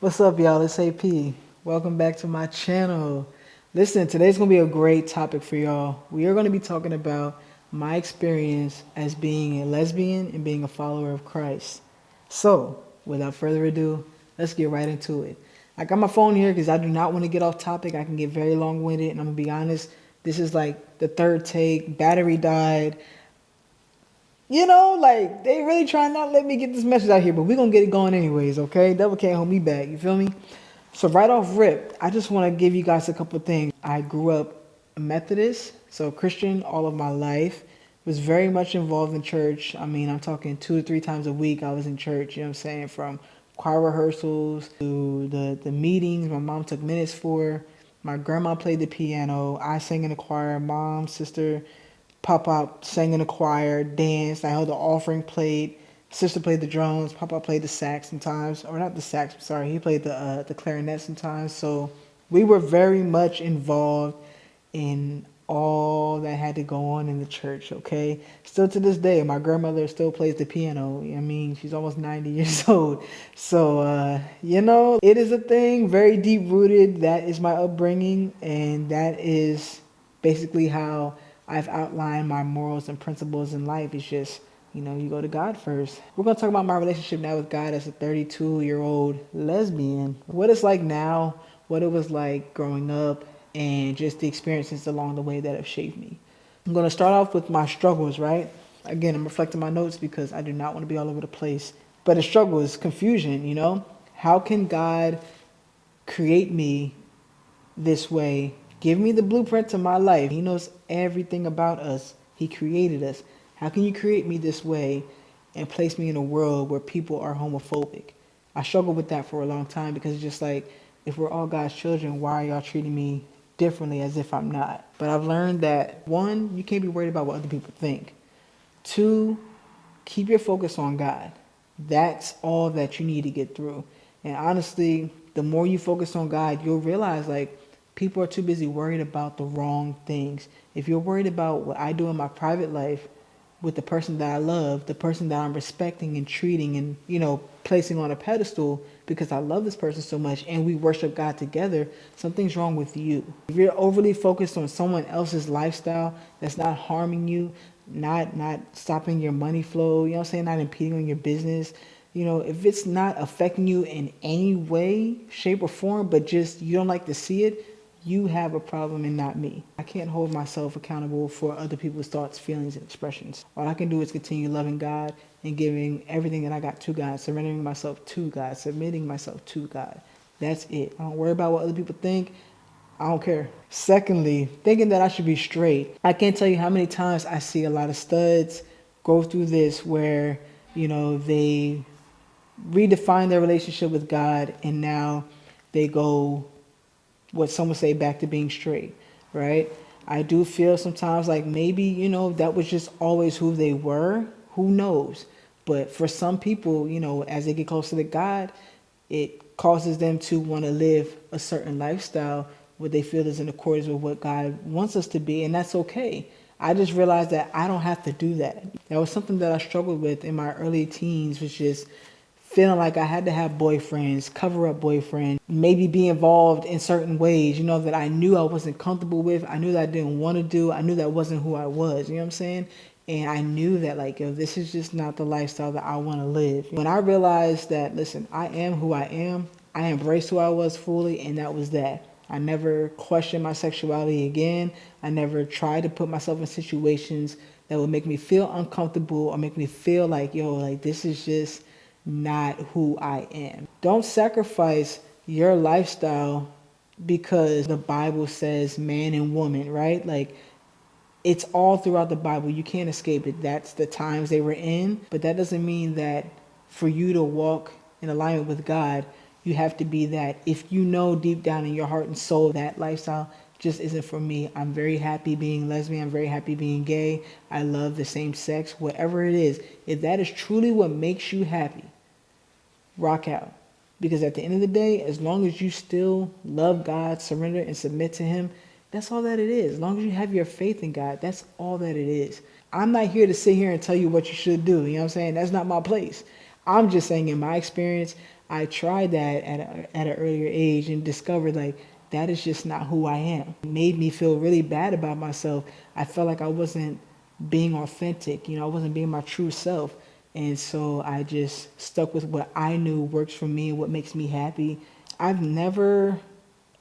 What's up, y'all? It's AP. Welcome back to my channel. Listen, today's going to be a great topic for y'all. We are going to be talking about my experience as being a lesbian and being a follower of Christ. So, without further ado, let's get right into it. I got my phone here because I do not want to get off topic. I can get very long-winded, and I'm going to be honest, this is like the third take. Battery died. Like they really trying not to let me get this message out here, but we're gonna get it going anyways, okay? Devil can't hold me back, you feel me? So right off rip, I just wanna give you guys a couple of things. I grew up a Methodist, so Christian all of my life. Was very much involved in church. I mean, I'm talking 2 to 3 times a week I was in church, you know what I'm saying? From choir rehearsals to the meetings my mom took minutes for. My grandma played the piano, I sang in the choir, mom, sister, Pop sang in the choir, danced. I held the offering plate. Sister played the drums. Papa played the sax sometimes, or not the sax. Sorry, he played the clarinet sometimes. So we were very much involved in all that had to go on in the church. Okay, still to this day, my grandmother still plays the piano. I mean, she's almost 90 years old. So it is a thing, very deep rooted. That is my upbringing, and that is basically how I've outlined my morals and principles in life. It's just, you go to God first. We're going to talk about my relationship now with God as a 32-year-old lesbian. What it's like now, what it was like growing up, and just the experiences along the way that have shaped me. I'm going to start off with my struggles, right? Again, I'm reflecting my notes because I do not want to be all over the place. But the struggle is confusion. How can God create me this way? Give me the blueprint to my life. He knows everything about us. He created us. How can you create me this way and place me in a world where people are homophobic? I struggled with that for a long time because it's just like, if we're all God's children, why are y'all treating me differently as if I'm not? But I've learned that, one, you can't be worried about what other people think. Two, keep your focus on God. That's all that you need to get through. And honestly, the more you focus on God, you'll realize like people are too busy worried about the wrong things. If you're worried about what I do in my private life with the person that I love, the person that I'm respecting and treating and, placing on a pedestal because I love this person so much and we worship God together, something's wrong with you. If you're overly focused on someone else's lifestyle that's not harming you, not stopping your money flow, not impeding on your business, if it's not affecting you in any way, shape, or form, but just you don't like to see it, you have a problem and not me. I can't hold myself accountable for other people's thoughts, feelings, and expressions. All I can do is continue loving God and giving everything that I got to God, surrendering myself to God, submitting myself to God. That's it. I don't worry about what other people think. I don't care. Secondly, thinking that I should be straight. I can't tell you how many times I see a lot of studs go through this where, they redefine their relationship with God and now they go, what some would say, back to being straight, right? I do feel sometimes like maybe, that was just always who they were. Who knows? But for some people, as they get closer to God, it causes them to want to live a certain lifestyle what they feel is in accordance with what God wants us to be, and that's okay. I just realized that I don't have to do that. That was something that I struggled with in my early teens, which is feeling like I had to have boyfriends, cover up boyfriends, maybe be involved in certain ways, that I knew I wasn't comfortable with. I knew that I didn't want to do. I knew that wasn't who I was, you know what I'm saying? And I knew that like, this is just not the lifestyle that I want to live. When I realized that, listen, I am who I am, I embraced who I was fully, and that was that. I never questioned my sexuality again. I never tried to put myself in situations that would make me feel uncomfortable or make me feel like, this is just not who I am. Don't sacrifice your lifestyle because the Bible says man and woman, right? Like, it's all throughout the Bible. You can't escape it. That's the times they were in. But that doesn't mean that for you to walk in alignment with God, you have to be that. If you know deep down in your heart and soul that lifestyle just isn't for me. I'm very happy being lesbian. I'm very happy being gay. I love the same sex. Whatever it is, if that is truly what makes you happy, rock out. Because at the end of the day, as long as you still love God, surrender and submit to Him, that's all that it is. As long as you have your faith in God, that's all that it is. I'm not here to sit here and tell you what you should do. You know what I'm saying? That's not my place. I'm just saying in my experience, I tried that at an earlier age and discovered like that is just not who I am. It made me feel really bad about myself. I felt like I wasn't being authentic, I wasn't being my true self. And so I just stuck with what I knew works for me and what makes me happy. I've never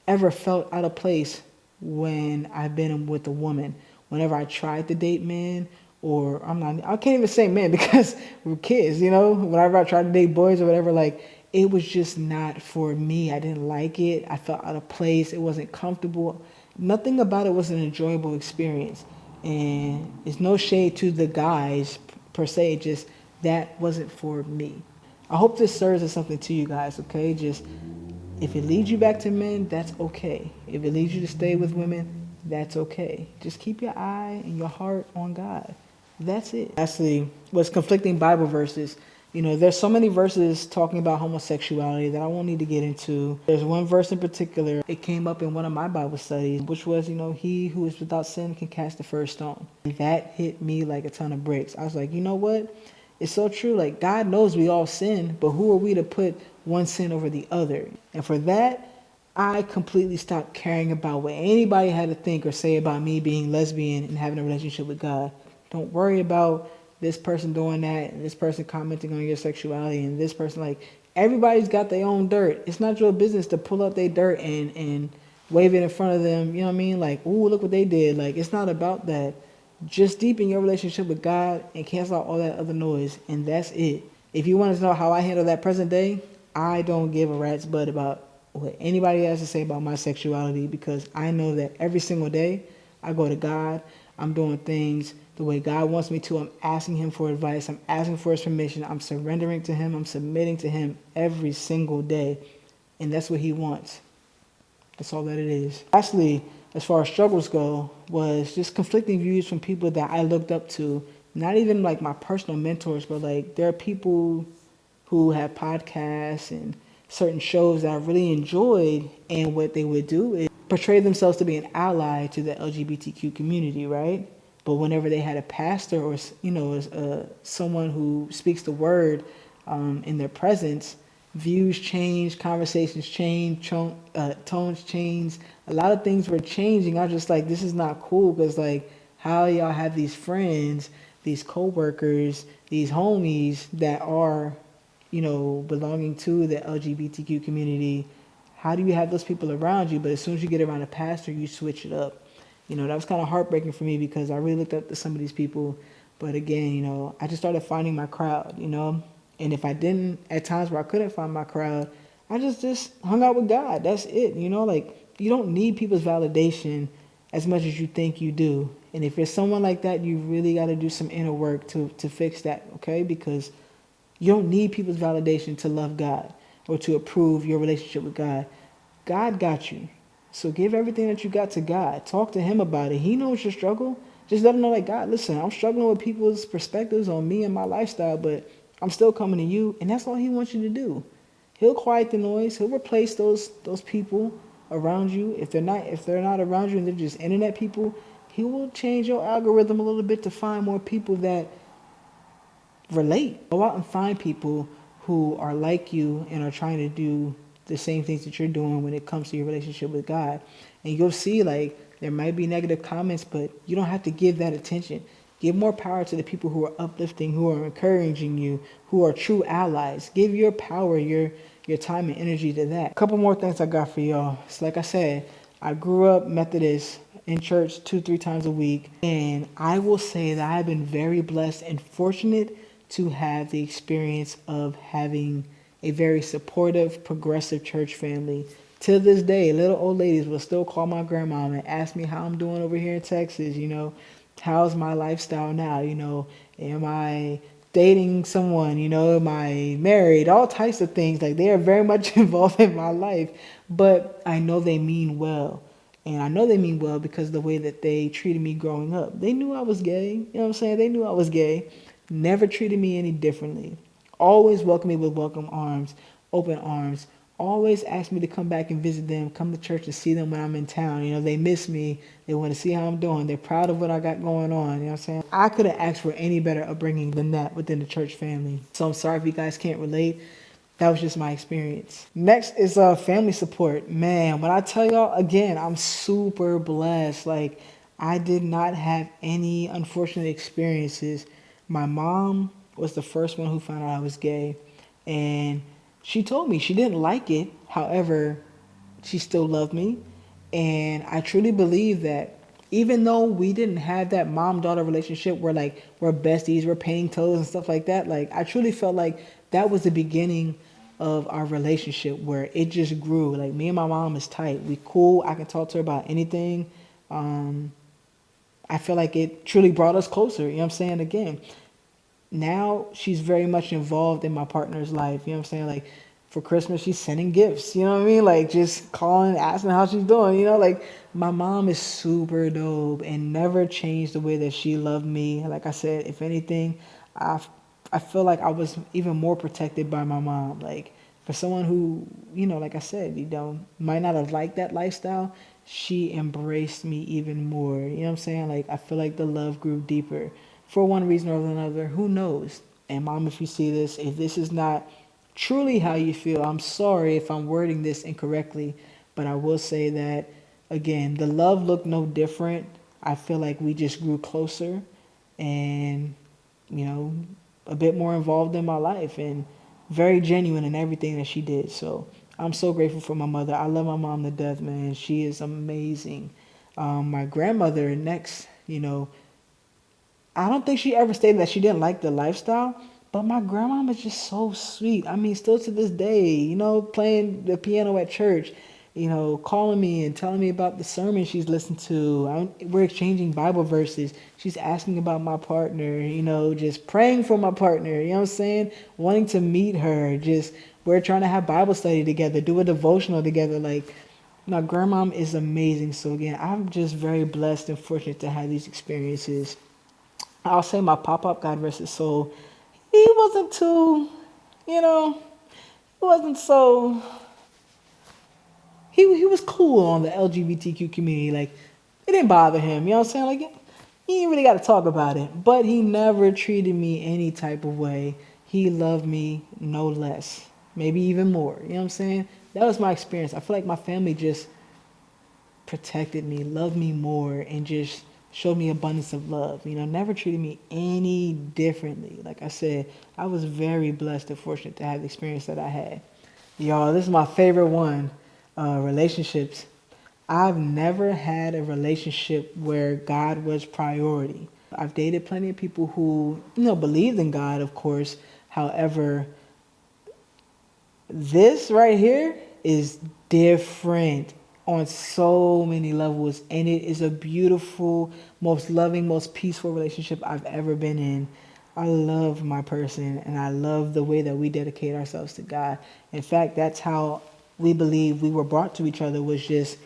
ever felt out of place when I've been with a woman. Whenever I tried to date men, or I can't even say men because we're kids, whenever I tried to date boys or whatever, like, it was just not for me. I didn't like it. I felt out of place. It wasn't comfortable. Nothing about it was an enjoyable experience. And it's no shade to the guys per se, just that wasn't for me. I hope this serves as something to you guys, okay? Just if it leads you back to men, that's okay. If it leads you to stay with women, that's okay. Just keep your eye and your heart on God. That's it. Lastly, what's conflicting Bible verses. There's so many verses talking about homosexuality that I won't need to get into. There's one verse in particular, it came up in one of my Bible studies, which was, he who is without sin can cast the first stone. That hit me like a ton of bricks. I was like, you know what? It's so true. Like, God knows we all sin, but who are we to put one sin over the other? And for that, I completely stopped caring about what anybody had to think or say about me being lesbian and having a relationship with God. Don't worry about this person doing that and this person commenting on your sexuality and this person, like, everybody's got their own dirt. It's not your business to pull up their dirt and wave it in front of them. You know what I mean? Like, ooh, look what they did. Like, it's not about that. Just deepen your relationship with God and cancel out all that other noise, and that's it. If you want to know how I handle that present day, I don't give a rat's butt about what anybody has to say about my sexuality, because I know that every single day I go to God, I'm doing things the way God wants me to. I'm asking him for advice. I'm asking for his permission. I'm surrendering to him. I'm submitting to him every single day, and that's what he wants. That's all that it is. Lastly, as far as struggles go, was just conflicting views from people that I looked up to. Not even like my personal mentors, but like there are people who have podcasts and certain shows that I really enjoyed, and what they would do is portray themselves to be an ally to the LGBTQ community, right? But whenever they had a pastor or someone who speaks the word in their presence, views change, conversations change, tones change. A lot of things were changing. I was just like, this is not cool, because like, how y'all have these friends, these co-workers, these homies that are, belonging to the LGBTQ community. How do you have those people around you, but as soon as you get around a pastor, you switch it up? That was kind of heartbreaking for me, because I really looked up to some of these people. But again, I just started finding my crowd, and if I didn't, at times where I couldn't find my crowd, I just hung out with God. That's it. Like, you don't need people's validation as much as you think you do. And if it's someone like that, you really got to do some inner work to fix that, okay? Because you don't need people's validation to love God or to approve your relationship with God. God got you. So give everything that you got to God. Talk to him about it. He knows your struggle. Just let him know, like, God, listen, I'm struggling with people's perspectives on me and my lifestyle, but I'm still coming to you, and that's all he wants you to do. He'll quiet the noise. He'll replace those people around you. If they're not around you and they're just internet people, he will change your algorithm a little bit to find more people that relate. Go out and find people who are like you and are trying to do the same things that you're doing when it comes to your relationship with God. And you'll see, like, there might be negative comments, but you don't have to give that attention. Give more power to the people who are uplifting, who are encouraging you, who are true allies. Give your power, your time and energy to that. A couple more things I got for y'all. So like I said, I grew up Methodist in church 2-3 times a week, and I will say that I've been very blessed and fortunate to have the experience of having a very supportive, progressive church family. To this day, little old ladies will still call my grandma and ask me how I'm doing over here in Texas, how's my lifestyle now, am I dating someone, am I married, all types of things. Like, they are very much involved in my life, but I know they mean well. And I know they mean well because of the way that they treated me growing up. They knew I was gay, you know what I'm saying? They knew I was gay. Never treated me any differently. Always welcomed me with welcome arms, open arms. Always asked me to come back and visit them, come to church to see them when I'm in town. They miss me. They want to see how I'm doing. They're proud of what I got going on. You know what I'm saying? I couldn't ask for any better upbringing than that within the church family. So I'm sorry if you guys can't relate. That was just my experience. Next is family support. Man, when I tell y'all again, I'm super blessed. Like, I did not have any unfortunate experiences. My mom was the first one who found out I was gay, and she told me she didn't like it. However, she still loved me. And I truly believe that even though we didn't have that mom daughter relationship where like we're besties, we're painting toes and stuff like that, like I truly felt like that was the beginning of our relationship where it just grew. Like me and my mom is tight. We cool. I can talk to her about anything. I feel like it truly brought us closer. You know what I'm saying? Again, now she's very much involved in my partner's life. You know what I'm saying? Like for Christmas, she's sending gifts. You know what I mean? Like just calling, asking how she's doing. You know, like my mom is super dope and never changed the way that she loved me. Like I said, if anything, I I feel like I was even more protected by my mom. Like for someone who, like I said, might not have liked that lifestyle, she embraced me even more. You know what I'm saying? Like I feel like the love grew deeper for one reason or another. Who knows? And mom, if you see this, if this is not truly how you feel, I'm sorry if I'm wording this incorrectly, but I will say that again, the love looked no different. I feel like we just grew closer and, you know, a bit more involved in my life and very genuine in everything that she did. So I'm so grateful for my mother. I love my mom to death, man. She is amazing. My grandmother next, I don't think she ever stated that she didn't like the lifestyle, but my grandma is just so sweet. I mean, still to this day, playing the piano at church, calling me and telling me about the sermon she's listened to. We're exchanging Bible verses. She's asking about my partner, just praying for my partner, you know what I'm saying? Wanting to meet her. Just, we're trying to have Bible study together, do a devotional together. Like, my grandma is amazing. So again, I'm just very blessed and fortunate to have these experiences. I'll say my pop-up, God rest his soul, he wasn't too, you know, he wasn't so, he was cool on the LGBTQ community. Like, it didn't bother him, you know what I'm saying? Like, he ain't really got to talk about it. But he never treated me any type of way. He loved me no less, maybe even more, you know what I'm saying? That was my experience. I feel like my family just protected me, loved me more, and just showed me abundance of love. Never treated me any differently. Like I said, I was very blessed and fortunate to have the experience that I had. Y'all, this is my favorite one, relationships. I've never had a relationship where God was priority. I've dated plenty of people who, believed in God, of course. However, this right here is different on so many levels, and it is a beautiful, most loving, most peaceful relationship I've ever been in. I love my person, and I love the way that we dedicate ourselves to God. In fact, that's how we believe we were brought to each other, was just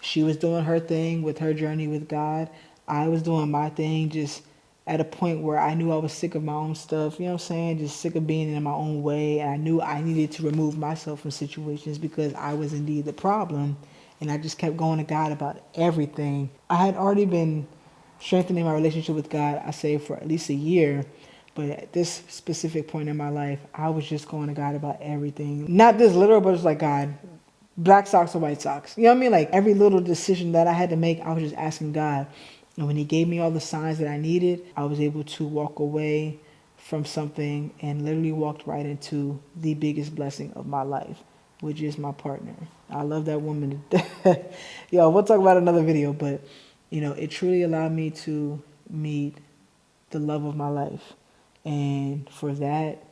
she was doing her thing with her journey with God. I was doing my thing, just at a point where I knew I was sick of my own stuff, you know what I'm saying? Just sick of being in my own way. And I knew I needed to remove myself from situations because I was indeed the problem. And I just kept going to God about everything. I had already been strengthening my relationship with God, I say, for at least a year. But at this specific point in my life, I was just going to God about everything. Not this literal, but it's like, God, black socks or white socks. You know what I mean? Like every little decision that I had to make, I was just asking God. And when he gave me all the signs that I needed, I was able to walk away from something and literally walked right into the biggest blessing of my life, which is my partner. I love that woman to death. Yo, we'll talk about another video, but it truly allowed me to meet the love of my life. And for that,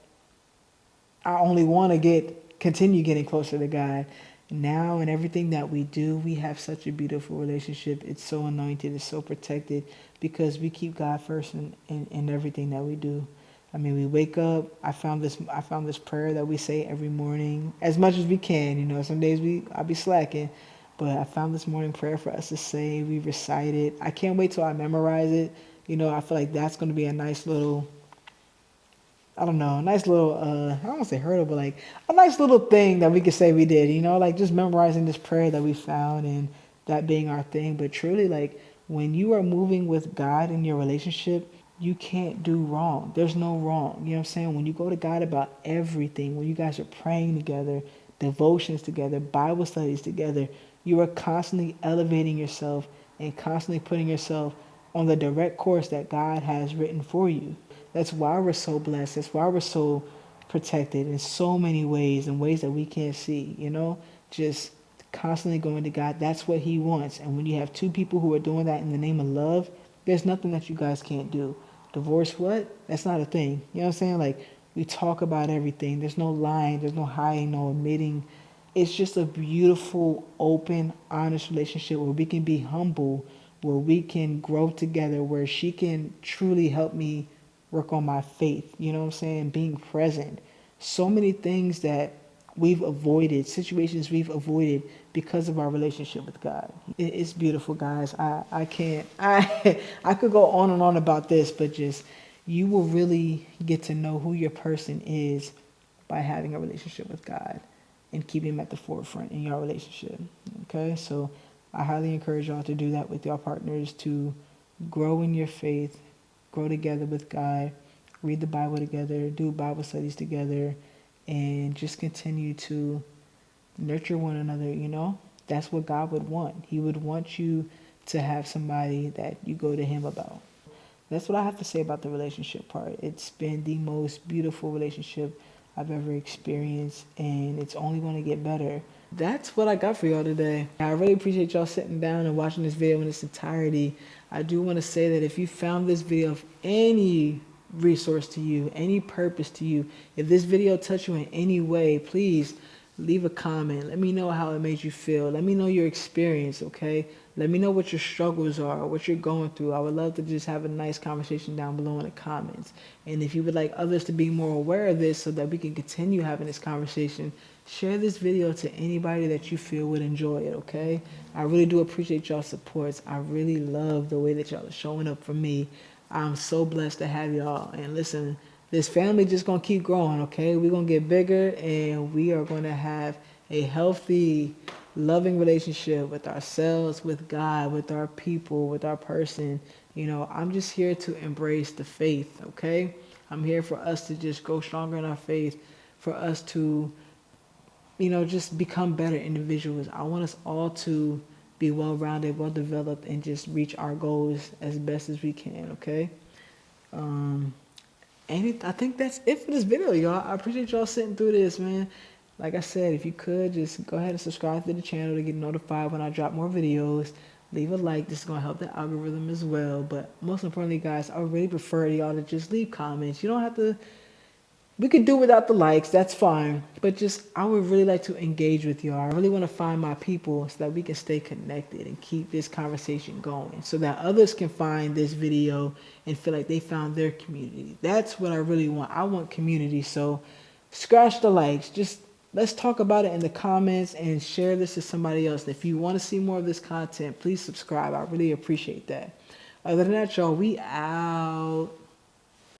I only want to continue getting closer to God. Now and everything that we do, we have such a beautiful relationship. It's so anointed, it's so protected because we keep God first in everything that we do. I mean, we wake up. I found this prayer that we say every morning as much as we can. Some days I'll be slacking, but I found this morning prayer for us to say. We recite it. I can't wait till I memorize it. I feel like that's going to be a nice little, I don't know, a nice little, I don't want to say hurdle, but like a nice little thing that we could say we did, like just memorizing this prayer that we found and that being our thing. But truly, like when you are moving with God in your relationship, you can't do wrong. There's no wrong. You know what I'm saying? When you go to God about everything, when you guys are praying together, devotions together, Bible studies together, you are constantly elevating yourself and constantly putting yourself on the direct course that God has written for you. That's why we're so blessed. That's why we're so protected in so many ways, in ways that we can't see, you know? Just constantly going to God. That's what He wants. And when you have two people who are doing that in the name of love, there's nothing that you guys can't do. Divorce, what? That's not a thing. You know what I'm saying? Like, we talk about everything. There's no lying, there's no hiding, no admitting. It's just a beautiful, open, honest relationship where we can be humble, where we can grow together, where she can truly help me work on my faith. You know what I'm saying? Being present. So many things that we've avoided, situations we've avoided because of our relationship with God. It's beautiful, guys. I can't, I could go on and on about this, but just, you will really get to know who your person is by having a relationship with God and keeping Him at the forefront in your relationship. Okay, so I highly encourage y'all to do that with your partners, to grow in your faith, grow together with God, read the Bible together, do Bible studies together, and just continue to nurture one another, you know? That's what God would want. He would want you to have somebody that you go to Him about. That's what I have to say about the relationship part. It's been the most beautiful relationship I've ever experienced, and it's only going to get better. That's what I got for y'all today. I really appreciate y'all sitting down and watching this video in its entirety. I do want to say that if you found this video of any resource to you, any purpose to you, if this video touched you in any way, please leave a comment. Let me know how it made you feel. Let me know your experience, okay? Let me know what your struggles are, what you're going through. I would love to just have a nice conversation down below in the comments. And if you would like others to be more aware of this so that we can continue having this conversation, share this video to anybody that you feel would enjoy it, okay? I really do appreciate y'all's supports. I really love the way that y'all are showing up for me. I'm so blessed to have y'all. And listen, this family just gonna keep growing, okay? We're gonna get bigger, and we are gonna have a healthy, loving relationship with ourselves, with God, with our people, with our person. You know, I'm just here to embrace the faith, okay? I'm here for us to just go stronger in our faith, for us to, you know, just become better individuals. I want us all to be well-rounded, well-developed, and just reach our goals as best as we can, okay? I think that's it for this video, y'all. I appreciate y'all sitting through this, man. Like I said, if you could, just go ahead and subscribe to the channel to get notified when I drop more videos. Leave a like. This is going to help the algorithm as well. But most importantly, guys, I really prefer y'all to just leave comments. You don't have to... We could do without the likes, that's fine. But just, I would really like to engage with y'all. I really want to find my people so that we can stay connected and keep this conversation going, so that others can find this video and feel like they found their community. That's what I really want. I want community. So scratch the likes. Just let's talk about it in the comments and share this to somebody else. And if you want to see more of this content, please subscribe. I really appreciate that. Other than that, y'all, we out.